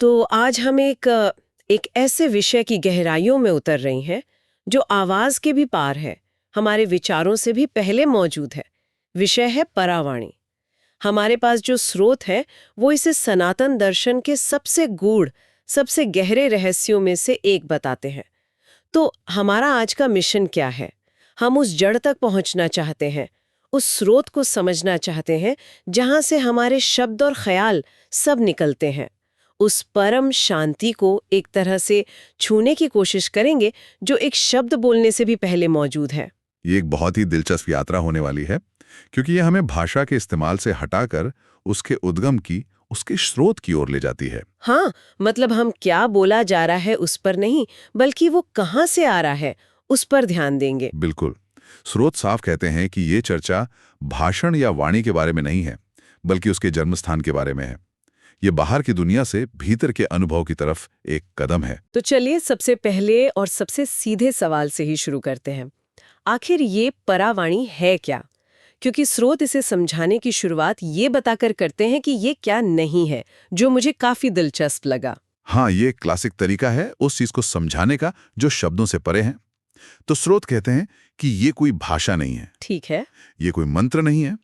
तो आज हम एक ऐसे विषय की गहराइयों में उतर रही हैं जो आवाज के भी पार है, हमारे विचारों से भी पहले मौजूद है। विषय है परावाणी। हमारे पास जो स्रोत है वो इसे सनातन दर्शन के सबसे गूढ़, सबसे गहरे रहस्यों में से एक बताते हैं। तो हमारा आज का मिशन क्या है? हम उस जड़ तक पहुंचना चाहते हैं, उस स्रोत को समझना चाहते हैं जहां से हमारे शब्द और ख्याल सब निकलते हैं। उस परम शांति को एक तरह से छूने की कोशिश करेंगे जो एक शब्द बोलने से भी पहले मौजूद है। ये एक बहुत ही दिलचस्प यात्रा होने वाली है, क्योंकि ये हमें भाषा के इस्तेमाल से हटाकर उसके उद्गम की, उसके स्रोत की ओर ले जाती है। हाँ, मतलब हम क्या बोला जा रहा है उस पर नहीं, बल्कि वो कहाँ से आ रहा है उस पर ध्यान देंगे। बिल्कुल। स्रोत साफ कहते हैं कि ये चर्चा भाषण या वाणी के बारे में नहीं है, बल्कि उसके जन्मस्थान के बारे में है। ये बाहर की दुनिया से भीतर के अनुभव की तरफ एक कदम है। तो चलिए सबसे पहले और सबसे सीधे सवाल से ही शुरू करते हैं। आखिर ये परावाणी है क्या? क्योंकि स्रोत इसे समझाने की शुरुआत ये बताकर करते हैं कि ये क्या नहीं है, जो मुझे काफी दिलचस्प लगा। हाँ, ये क्लासिक तरीका है उस चीज को समझाने का जो शब्दों से परे है। तो स्रोत कहते हैं कि ये कोई भाषा नहीं है, ठीक है। ये कोई मंत्र नहीं है,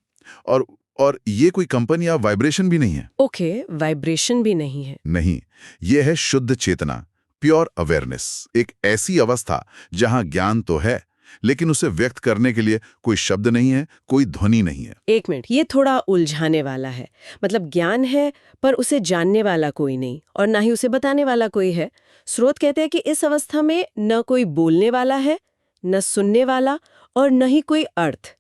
और और ये कोई कंपन या वाइब्रेशन भी नहीं है। ओके, वाइब्रेशन भी नहीं है। नहीं, ये है शुद्ध चेतना, प्योर अवेयरनेस। एक ऐसी अवस्था जहां ज्ञान तो है, लेकिन उसे व्यक्त करने के लिए कोई शब्द नहीं है, कोई ध्वनि नहीं है। एक मिनट, ये थोड़ा उलझाने वाला है। मतलब ज्ञान है पर उसे जानने वाला कोई नहीं और ना ही उसे बताने वाला कोई है। स्रोत कहते हैं कि इस अवस्था में न कोई बोलने वाला है, न सुनने वाला और न ही कोई अर्थ।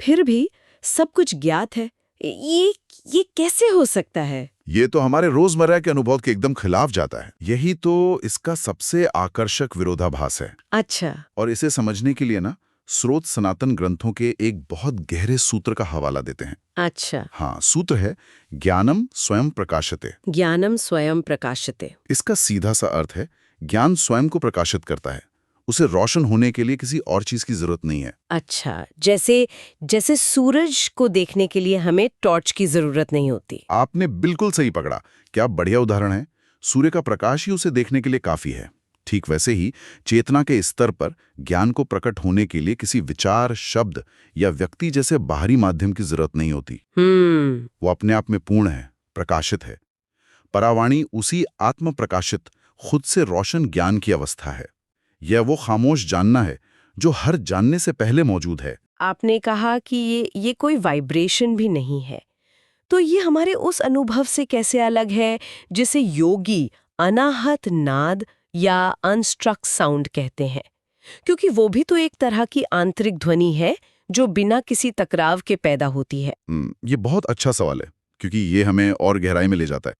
फिर भी सब कुछ ज्ञात है। ये कैसे हो सकता है? ये तो हमारे रोजमर्रा के अनुभव के एकदम खिलाफ जाता है। यही तो इसका सबसे आकर्षक विरोधाभास है। अच्छा। और इसे समझने के लिए ना, स्रोत सनातन ग्रंथों के एक बहुत गहरे सूत्र का हवाला देते हैं। अच्छा। हाँ, सूत्र है ज्ञानम स्वयं प्रकाशते। ज्ञानम स्वयं प्रकाशते। इसका सीधा सा अर्थ है ज्ञान स्वयं को प्रकाशित करता है। उसे रोशन होने के लिए किसी और चीज की जरूरत नहीं है। अच्छा, जैसे जैसे सूरज को देखने के लिए हमें टॉर्च की जरूरत नहीं होती। आपने बिल्कुल सही पकड़ा। क्या बढ़िया उदाहरण है। सूर्य का प्रकाश ही उसे देखने के लिए काफी है। ठीक वैसे ही चेतना के स्तर पर ज्ञान को प्रकट होने के लिए किसी विचार, शब्द या व्यक्ति जैसे बाहरी माध्यम की जरूरत नहीं होती। वो अपने आप में पूर्ण है, प्रकाशित है। परावाणी उसी आत्म प्रकाशित, खुद से रोशन ज्ञान की अवस्था है। यह वो खामोश जानना है जो हर जानने से पहले मौजूद है। आपने कहा कि ये कोई वाइब्रेशन भी नहीं है, तो ये हमारे उस अनुभव से कैसे अलग है जिसे योगी अनाहत नाद या अनस्ट्रक साउंड कहते हैं? क्योंकि वो भी तो एक तरह की आंतरिक ध्वनि है जो बिना किसी टकराव के पैदा होती है। ये बहुत अच्छा सवाल है, क्योंकि ये हमें और गहराई में ले जाता है।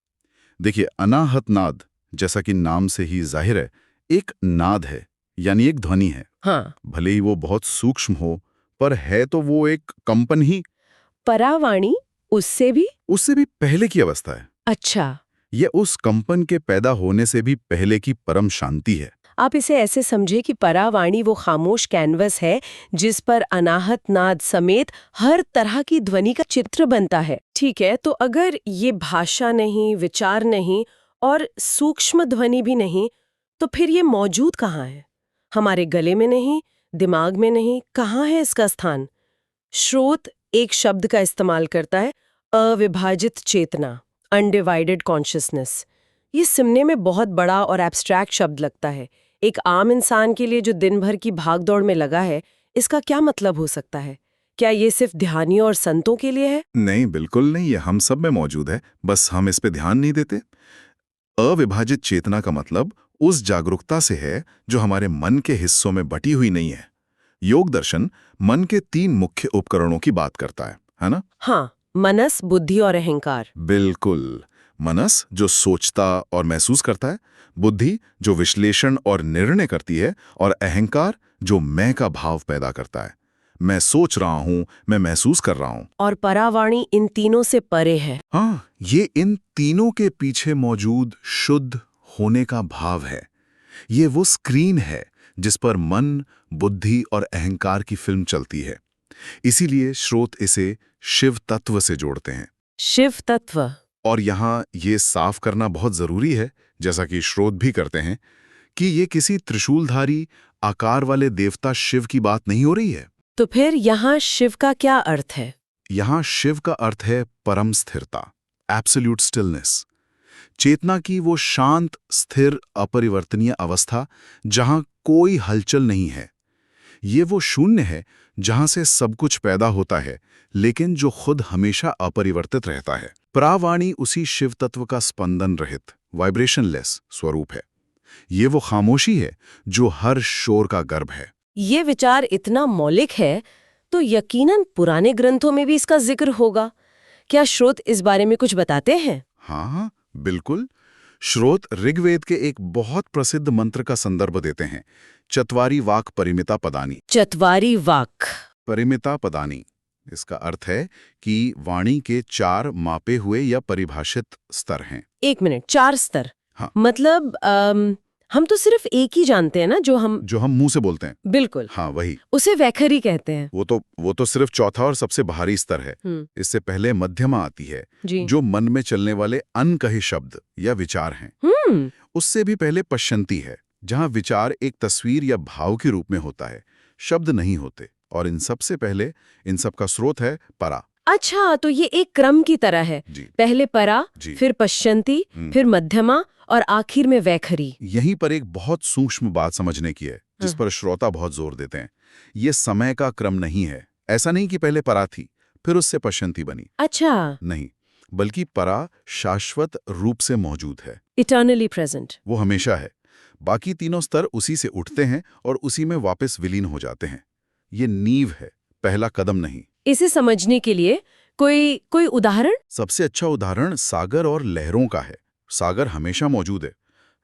देखिए, अनाहत नाद, जैसा कि नाम से ही जाहिर है, एक नाद है, यानी एक ध्वनि है। हाँ। भले ही वो बहुत सूक्ष्म हो, पर है तो वो एक कंपन ही। परावाणी उससे भी पहले की अवस्था है। अच्छा। ये उस कंपन के पैदा होने से भी पहले की परम शांति है। आप इसे ऐसे समझे कि परावाणी वो खामोश कैनवस है जिस पर अनाहत नाद समेत हर तरह की ध्वनि का चित्र बनता है। ठीक है, तो अगर ये भाषा नहीं, विचार नहीं और सूक्ष्म ध्वनि भी नहीं, तो फिर ये मौजूद कहाँ है? हमारे गले में नहीं, दिमाग में नहीं, कहाँ है इसका स्थान? स्रोत एक शब्द का इस्तेमाल करता है, अविभाजित चेतना, अनडिवाइडेड कॉन्शियसनेस। ये सुनने में बहुत बड़ा और एब्स्ट्रैक्ट शब्द लगता है। एक आम इंसान के लिए जो दिन भर की भागदौड़ में लगा है, इसका क्या मतलब हो सकता है? क्या ये सिर्फ ध्यानियों और संतों के लिए है? नहीं, बिल्कुल नहीं। ये हम सब में मौजूद है, बस हम इस पे ध्यान नहीं देते। अविभाजित चेतना का मतलब उस जागरूकता से है जो हमारे मन के हिस्सों में बटी हुई नहीं है। योग दर्शन मन के 3 मुख्य उपकरणों की बात करता है ना? हाँ, मनस, बुद्धि और अहंकार। बिल्कुल। मनस जो सोचता और महसूस करता है, बुद्धि जो विश्लेषण और निर्णय करती है, और अहंकार जो मैं का भाव पैदा करता है। मैं सोच रहा हूं, मैं महसूस कर रहा हूं। और परावाणी इन तीनों से परे है। हाँ, ये इन तीनों के पीछे मौजूद शुद्ध होने का भाव है। ये वो स्क्रीन है जिस पर मन, बुद्धि और अहंकार की फिल्म चलती है। इसीलिए स्रोत इसे शिव तत्व से जोड़ते हैं। शिव तत्व। और यहाँ ये साफ करना बहुत जरूरी है, जैसा कि श्रोत भी करते हैं, कि ये किसी त्रिशूलधारी आकार वाले देवता शिव की बात नहीं हो रही है। तो फिर यहाँ शिव का क्या अर्थ है? यहाँ शिव का अर्थ है परम स्थिरता, एब्सोल्यूट स्टिलनेस। चेतना की वो शांत, स्थिर, अपरिवर्तनीय अवस्था जहां कोई हलचल नहीं है। ये वो शून्य है जहां से सब कुछ पैदा होता है, लेकिन जो खुद हमेशा अपरिवर्तित रहता है। परावाणी उसी शिव तत्व का स्पंदन रहित, वाइब्रेशनलेस स्वरूप है। ये वो खामोशी है जो हर शोर का गर्भ है। ये विचार इतना मौलिक है तो यकीनन पुराने ग्रंथों में भी इसका जिक्र होगा। क्या श्रोत इस बारे में कुछ बताते हैं? हाँ, बिल्कुल। श्रोत ऋग्वेद के एक बहुत प्रसिद्ध मंत्र का संदर्भ देते हैं, चत्वारी वाक परिमिता पदानी। चत्वारी वाक। परिमिता पदानी, इसका अर्थ है कि वाणी के 4 मापे हुए या परिभाषित स्तर हैं। 1 मिनट, 4 स्तर? हाँ। मतलब हम तो सिर्फ एक ही जानते हैं ना, जो हम मुंह से बोलते हैं। बिल्कुल। हाँ, वही। उसे वैखरी कहते हैं। वो तो सिर्फ चौथा और सबसे बाहरी स्तर है। इससे पहले मध्यमा आती है, जो मन में चलने वाले अनकहे शब्द या विचार हैं। उससे भी पहले पश्यंती है, जहां विचार एक तस्वीर या भाव के रूप में होता है, शब्द नहीं होते। और इन सब से पहले इन सब का स्रोत है परा। अच्छा, तो ये एक क्रम की तरह है। पहले परा, फिर पश्यंती, फिर मध्यमा और आखिर में वैखरी। यहीं पर एक बहुत सूक्ष्म बात समझने की है, जिस पर श्रोता बहुत जोर देते हैं। ये समय का क्रम नहीं है। ऐसा नहीं कि पहले परा थी, फिर उससे पश्यंती बनी। अच्छा। नहीं, बल्कि परा शाश्वत रूप से मौजूद है, इटर्नली प्रेजेंट। वो हमेशा है। बाकी तीनों स्तर उसी से उठते हैं और उसी में वापस विलीन हो जाते हैं। ये नींव है, पहला कदम नहीं। इसे समझने के लिए कोई उदाहरण? सबसे अच्छा उदाहरण सागर और लहरों का है। सागर हमेशा मौजूद है,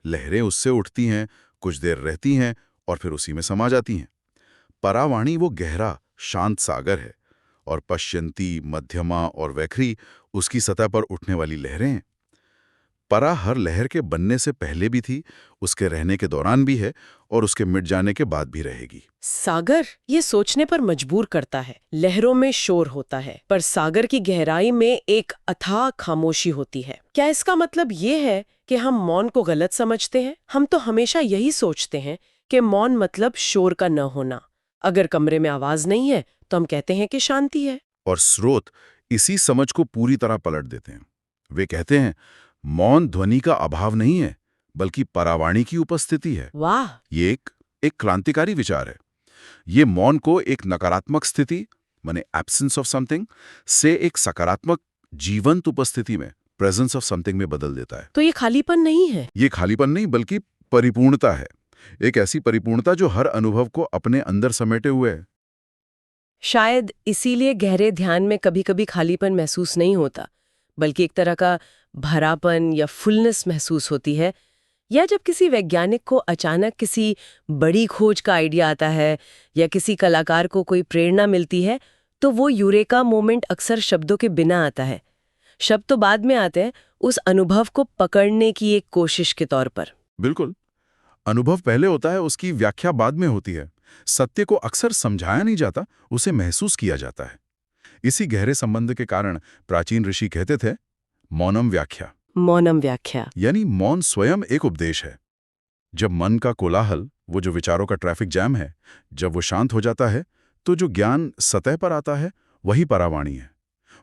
लहरें उससे उठती हैं, कुछ देर रहती हैं और फिर उसी में समा जाती हैं। परावाणी वो गहरा, शांत सागर है, और पश्यंती, मध्यमा और वैखरी उसकी सतह पर उठने वाली लहरें हैं। परा हर लहर के बनने से पहले भी थी, उसके रहने के दौरान भी है और उसके मिट जाने के बाद भी रहेगी। सागर ये सोचने पर मजबूर करता है। लहरों में शोर होता है, पर सागर की गहराई में एक अथाह खामोशी होती है। क्या इसका मतलब ये है कि हम मौन को गलत समझते हैं? हम तो हमेशा यही सोचते हैं कि मौन मतलब शोर का न होना। अगर कमरे में आवाज नहीं है तो हम कहते हैं कि शांति है। और स्रोत इसी समझ को पूरी तरह पलट देते हैं। वे कहते हैं मौन ध्वनि का अभाव नहीं है, बल्कि परावाणी की उपस्थिति है। वाह! ये एक क्रांतिकारी विचार है। ये मौन को एक नकारात्मक स्थिति, माने एब्सेंस ऑफ समथिंग, से एक सकारात्मक जीवंत उपस्थिति में, प्रेजेंस ऑफ समथिंग में बदल देता है। तो ये खालीपन नहीं है? ये खालीपन नहीं, बल्कि परिपूर्णता है। एक ऐसी परिपूर्णता जो हर अनुभव को अपने अंदर समेटे हुए है। शायद इसीलिए गहरे ध्यान में कभी-कभी खालीपन महसूस नहीं होता, बल्कि एक तरह का भरापन या फुलनेस महसूस होती है। या जब किसी वैज्ञानिक को अचानक किसी बड़ी खोज का आइडिया आता है या किसी कलाकार को कोई प्रेरणा मिलती है, तो वो यूरेका मोमेंट अक्सर शब्दों के बिना आता है। शब्द तो बाद में आते हैं, उस अनुभव को पकड़ने की एक कोशिश के तौर पर। बिल्कुल, अनुभव पहले होता है, उसकी व्याख्या बाद में होती है। सत्य को अक्सर समझाया नहीं जाता, उसे महसूस किया जाता है। इसी गहरे संबंध के कारण प्राचीन ऋषि कहते थे मौनम व्याख्या। मौनम व्याख्या यानी मौन स्वयं एक उपदेश है। जब मन का कोलाहल, वो जो विचारों का ट्रैफिक जैम है, जब वो शांत हो जाता है, तो जो ज्ञान सतह पर आता है वही परावाणी है।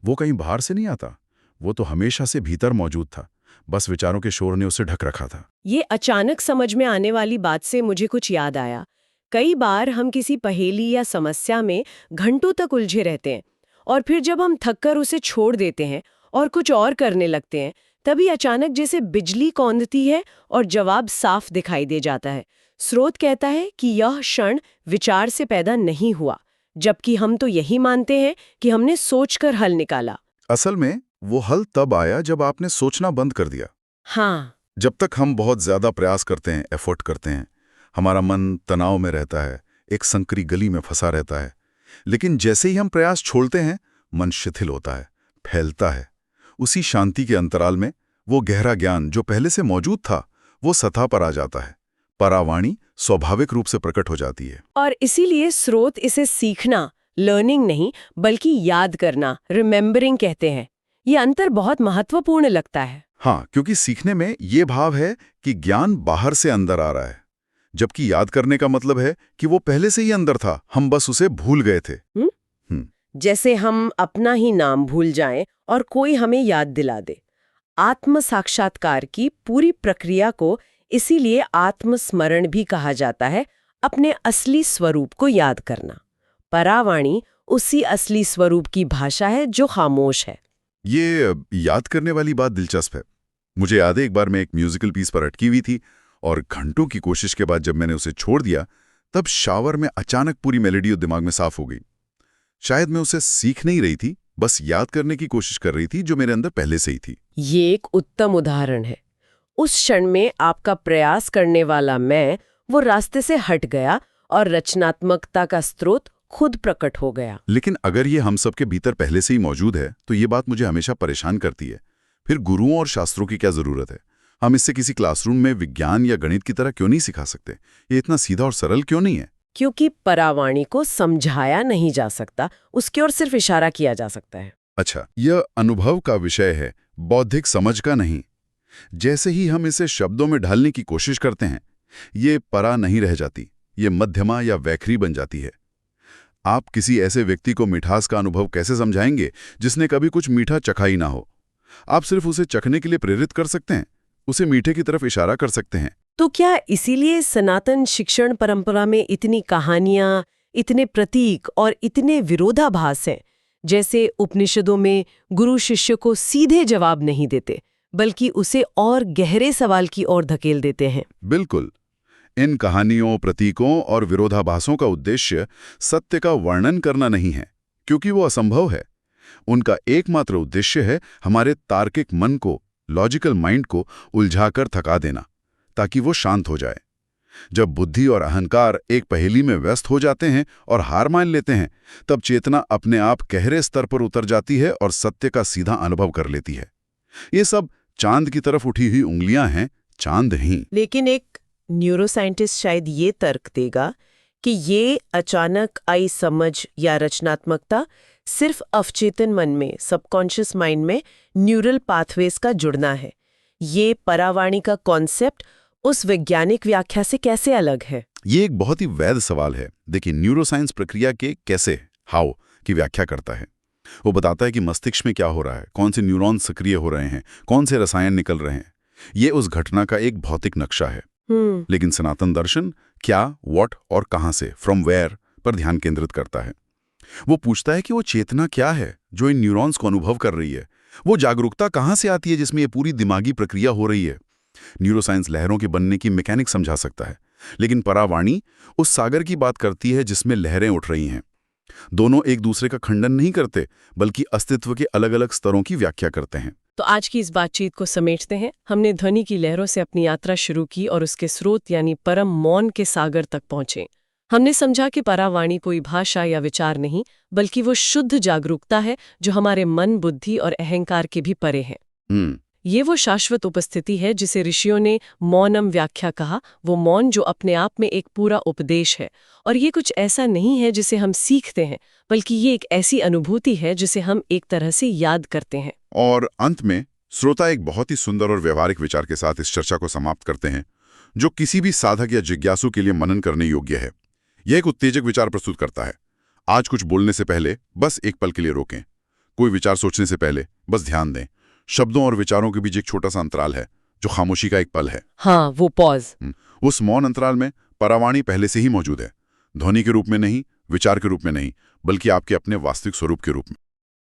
वो कहीं बाहर से नहीं आता, वो तो हमेशा से भीतर मौजूद था, बस विचारों के शोर ने उसे ढक रखा था। ये अचानक समझ में आने वाली बात से मुझे कुछ याद आया। कई बार हम किसी पहेली या समस्या में घंटों तक उलझे रहते हैं, और फिर जब हम थककर उसे छोड़ देते हैं और कुछ और करने लगते हैं, तभी अचानक जैसे बिजली कौंधती है और जवाब साफ दिखाई दे जाता है। स्रोत कहता है कि यह क्षण विचार से पैदा नहीं हुआ, जबकि हम तो यही मानते हैं कि हमने सोचकर हल निकाला। असल में वो हल तब आया जब आपने सोचना बंद कर दिया। हाँ। जब तक हम बहुत ज्यादा प्रयास करते हैं, एफर्ट करते हैं, हमारा मन तनाव में रहता है, एक संकरी गली में फंसा रहता है। लेकिन जैसे ही हम प्रयास छोड़ते हैं, मन शिथिल होता है, फैलता है। उसी शांति के अंतराल में वो गहरा ज्ञान जो पहले से मौजूद था, वो सतह पर आ जाता है। परावाणी स्वाभाविक रूप से प्रकट हो जाती है। और इसीलिए स्रोत इसे सीखना, लर्निंग नहीं, बल्कि याद करना, रिमेम्बरिंग कहते हैं। ये अंतर बहुत महत्वपूर्ण लगता है। हाँ, क्योंकि सीखने में ये भाव है कि ज्ञान बाहर से अंदर आ रहा है, जबकि याद करने का मतलब है कि वो पहले से ही अंदर था, हम बस उसे भूल गए थे। जैसे हम अपना ही नाम भूल जाएं और कोई हमें याद दिला दे। आत्म साक्षात्कार की पूरी प्रक्रिया को इसीलिए आत्मस्मरण भी कहा जाता है, अपने असली स्वरूप को याद करना। परावाणी उसी असली स्वरूप की भाषा है जो खामोश है। ये याद करने वाली बात दिलचस्प है। मुझे याद है एक बार मैं एक म्यूजिकल पीस पर अटकी हुई थी और घंटों की कोशिश के बाद जब मैंने उसे छोड़ दिया, तब शावर में अचानक पूरी मेलोडी दिमाग में साफ हो गई। शायद मैं उसे सीख नहीं रही थी, बस याद करने की कोशिश कर रही थी जो मेरे अंदर पहले से ही थी। ये एक उत्तम उदाहरण है। उस क्षण में आपका प्रयास करने वाला मैं वो रास्ते से हट गया और रचनात्मकता का स्रोत खुद प्रकट हो गया। लेकिन अगर ये हम सबके भीतर पहले से ही मौजूद है तो ये बात मुझे हमेशा परेशान करती है। फिर गुरुओं और शास्त्रों की क्या जरूरत है? हम इससे किसी क्लासरूम में विज्ञान या गणित की तरह क्यों नहीं सिखा सकते? ये इतना सीधा और सरल क्यों नहीं है? क्योंकि परावाणी को समझाया नहीं जा सकता, उसकी ओर सिर्फ इशारा किया जा सकता है। अच्छा, यह अनुभव का विषय है, बौद्धिक समझ का नहीं। जैसे ही हम इसे शब्दों में ढालने की कोशिश करते हैं, ये परा नहीं रह जाती, ये मध्यमा या वैखरी बन जाती है। आप किसी ऐसे व्यक्ति को मिठास का अनुभव कैसे समझाएंगे जिसने कभी कुछ मीठा चखा ही ना हो? आप सिर्फ उसे चखने के लिए प्रेरित कर सकते हैं, उसे मीठे की तरफ इशारा कर सकते हैं। तो क्या इसीलिए सनातन शिक्षण परंपरा में इतनी कहानियां, इतने प्रतीक और इतने विरोधाभास हैं? जैसे उपनिषदों में गुरु शिष्य को सीधे जवाब नहीं देते, बल्कि उसे और गहरे सवाल की ओर धकेल देते हैं। बिल्कुल। इन कहानियों, प्रतीकों और विरोधाभासों का उद्देश्य सत्य का वर्णन करना नहीं है, क्योंकि वो असंभव है। उनका एकमात्र उद्देश्य है हमारे तार्किक मन को, लॉजिकल माइंड को उलझाकर थका देना, ताकि वो शांत हो जाए। जब बुद्धि और अहंकार एक पहेली में व्यस्त हो जाते हैं और हार मान लेते हैं, तब चेतना अपने आप गहरे स्तर पर उतर जाती है और सत्य का सीधा अनुभव कर लेती है। ये सब चांद की तरफ उठी हुई उंगलियां हैं, चांद ही। लेकिन एक न्यूरोसाइंटिस्ट शायद ये तर्क देगा कि ये अचानक आई समझ या रचनात्मकता सिर्फ अवचेतन मन में, सबकॉन्शियस माइंड में न्यूरल पाथवेज का जुड़ना है। ये परावाणी का कॉन्सेप्ट उस वैज्ञानिक व्याख्या से कैसे अलग है? ये एक बहुत ही वैध सवाल है। देखिए, न्यूरोसाइंस प्रक्रिया के कैसे, हाउ की व्याख्या करता है। वो बताता है कि मस्तिष्क में क्या हो रहा है, कौन से न्यूरॉन सक्रिय हो रहे हैं, कौन से रसायन निकल रहे हैं। ये उस घटना का एक भौतिक नक्शा है। लेकिन सनातन दर्शन क्या, व्हाट और कहां से, फ्रॉम वेयर पर ध्यान केंद्रित करता है। वो पूछता है कि वो चेतना क्या है जो इन न्यूरॉन्स को अनुभव कर रही है। वो जागरूकता कहां से आती है जिसमें ये पूरी दिमागी प्रक्रिया हो रही है। न्यूरोसाइंस लहरों के बनने की मैकेनिक समझा सकता है, लेकिन परावाणी उस सागर की बात करती है जिसमें लहरें उठ रही हैं। दोनों एक दूसरे का खंडन नहीं करते, बल्कि अस्तित्व के अलग अलग स्तरों की व्याख्या करते हैं। तो आज की इस बातचीत को समेटते हैं। हमने ध्वनि की लहरों से अपनी यात्रा शुरू की और उसके स्रोत यानी परम मौन के सागर तक पहुंचे। हमने समझा कि परावाणी कोई भाषा या विचार नहीं, बल्कि वो शुद्ध जागरूकता है जो हमारे मन, बुद्धि और अहंकार के भी परे है। ये वो शाश्वत उपस्थिति है जिसे ऋषियों ने मौनम व्याख्या कहा, वो मौन जो अपने आप में एक पूरा उपदेश है। और ये कुछ ऐसा नहीं है जिसे हम सीखते हैं, बल्कि ये एक ऐसी अनुभूति है जिसे हम एक तरह से याद करते हैं। और अंत में श्रोता एक बहुत ही सुंदर और व्यवहारिक विचार के साथ इस चर्चा को समाप्त करते हैं, जो किसी भी साधक या जिज्ञासु के लिए मनन करने योग्य है। यह एक उत्तेजक विचार प्रस्तुत करता है। आज कुछ बोलने से पहले बस एक पल के लिए रोकें। कोई विचार सोचने से पहले बस ध्यान दें। शब्दों और विचारों के बीच एक छोटा सा अंतराल है, जो खामोशी का एक पल है। हाँ, वो पॉज। उस मौन अंतराल में परावाणी पहले से ही मौजूद है, ध्वनि के रूप में नहीं, विचार के रूप में नहीं, बल्कि आपके अपने वास्तविक स्वरूप के रूप में।